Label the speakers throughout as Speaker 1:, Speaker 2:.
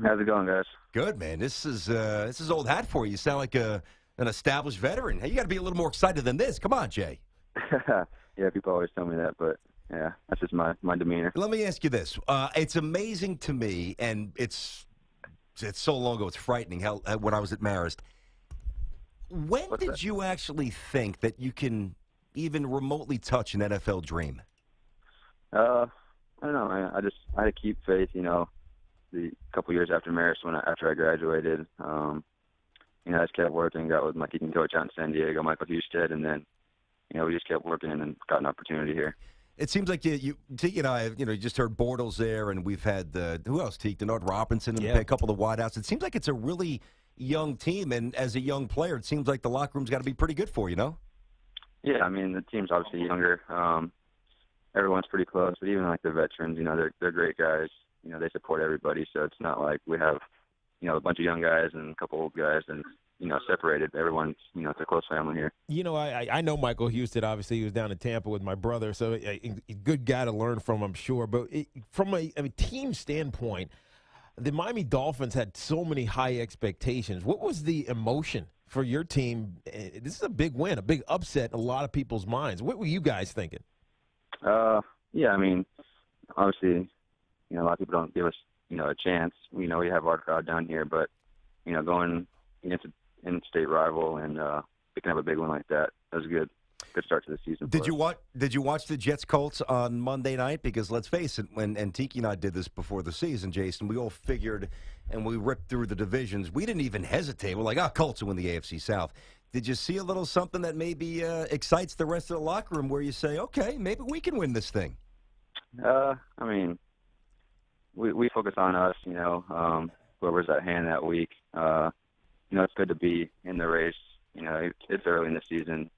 Speaker 1: How's it going, guys?
Speaker 2: Good, man. This is old hat for you. You sound like an established veteran. Hey, you got to be a little more excited than this. Come on, Jay.
Speaker 1: Yeah, people always tell me that, but yeah, that's just my demeanor.
Speaker 2: Let me ask you this. It's amazing to me, and it's so long ago. It's frightening. How when I was at Marist, when
Speaker 1: What's that?
Speaker 2: did you actually think that you can even remotely touch an NFL dream?
Speaker 1: I don't know. I had to keep faith. The couple years after Marist, after I graduated, I just kept working. Got with my kicking coach out in San Diego, Michael Husted, and then we just kept working and then got an opportunity here.
Speaker 2: It seems like Tiki and I, you just heard Bortles there, and we've had who else? Tiki, Denard Robinson, and
Speaker 3: Yeah.
Speaker 2: a couple of wideouts. It seems like it's a really young team, and as a young player, it seems like the locker room's got to be pretty good for you, no?
Speaker 1: Yeah, I mean the team's obviously younger. Everyone's pretty close, but even like the veterans, they're great guys. They support everybody, so it's not like we have a bunch of young guys and a couple old guys and separated. Everyone's it's a close family here.
Speaker 3: I know Michael Houston. Obviously, he was down in Tampa with my brother, so a good guy to learn from, I'm sure. But from a team standpoint, the Miami Dolphins had so many high expectations. What was the emotion for your team? This is a big win, a big upset in a lot of people's minds. What were you guys thinking?
Speaker 1: Yeah, I mean, obviously, a lot of people don't give us a chance. We have our crowd down here, but going against an in-state rival and picking up a big one like that was a good start to the season.
Speaker 2: Did you watch the Jets Colts on Monday night? Because let's face it, and Tiki and I did this before the season, Jason, we all figured, and we ripped through the divisions. We didn't even hesitate. We're like, Colts will win the AFC South. Did you see a little something that maybe excites the rest of the locker room, where you say, okay, maybe we can win this thing?
Speaker 1: I mean, we focus on us. Whoever's at hand that week. It's good to be in the race. It's early in the season.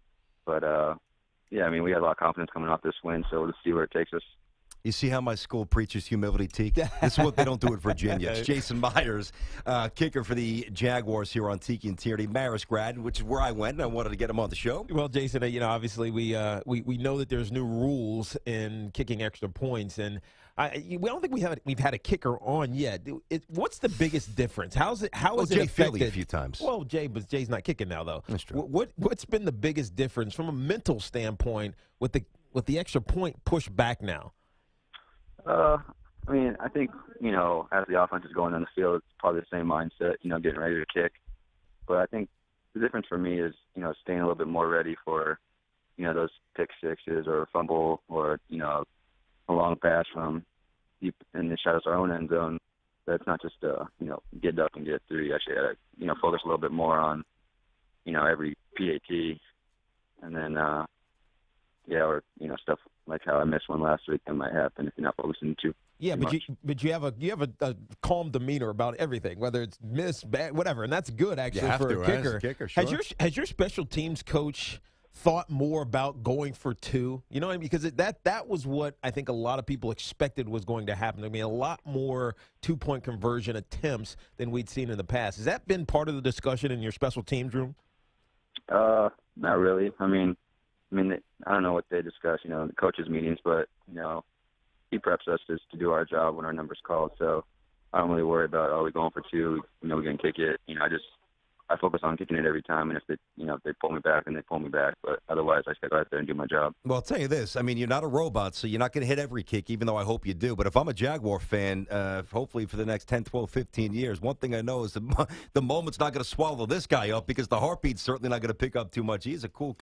Speaker 1: But, yeah, I mean, we had a lot of confidence coming off this win, so we'll see where it takes us.
Speaker 2: You see how my school preaches humility, Teak? This is what they don't do at Virginia. It's Jason Myers, kicker for the Jaguars here on Tiki and Tierney, Marist grad, which is where I went, and I wanted to get him on the show.
Speaker 3: Well, Jason, obviously we know that there's new rules in kicking extra points, and we don't think we've had a kicker on yet. What's the biggest difference? How is it
Speaker 2: Jay
Speaker 3: affected?
Speaker 2: Philly a few times.
Speaker 3: Well, Jay's not kicking now, though.
Speaker 2: That's true.
Speaker 3: What's been the biggest difference from a mental standpoint with the extra point push back now?
Speaker 1: I mean, I think, as the offense is going on the field, it's probably the same mindset, getting ready to kick. But I think the difference for me is, staying a little bit more ready for, those pick sixes or fumble or, a long pass from deep in the shadows of our own end zone. That's not just, get up and get through. You actually got to, focus a little bit more on, every PAT. And then, or, stuff like how I missed one last week that might happen if you're not focusing too much.
Speaker 3: But you have a calm demeanor about everything, whether it's miss, bad, whatever, and that's good actually
Speaker 2: have
Speaker 3: for
Speaker 2: to,
Speaker 3: a
Speaker 2: right?
Speaker 3: kicker.
Speaker 2: As a kicker, sure.
Speaker 3: Has your special teams coach thought more about going for two? You know what I mean? Because that was what I think a lot of people expected was going to happen. I mean, a lot more 2-point conversion attempts than we'd seen in the past. Has that been part of the discussion in your special teams room?
Speaker 1: Not really. I mean, I don't know what they discuss, in the coaches' meetings, but, he preps us just to do our job when our number's called. So I don't really worry about, we're going for two, we're going to kick it. I focus on kicking it every time, and if they pull me back, then they pull me back. But otherwise, I stay out there and do my job.
Speaker 2: Well, I'll tell you this. I mean, you're not a robot, so you're not going to hit every kick, even though I hope you do. But if I'm a Jaguar fan, hopefully for the next 10, 12, 15 years, one thing I know is the moment's not going to swallow this guy up, because the heartbeat's certainly not going to pick up too much. He's a cool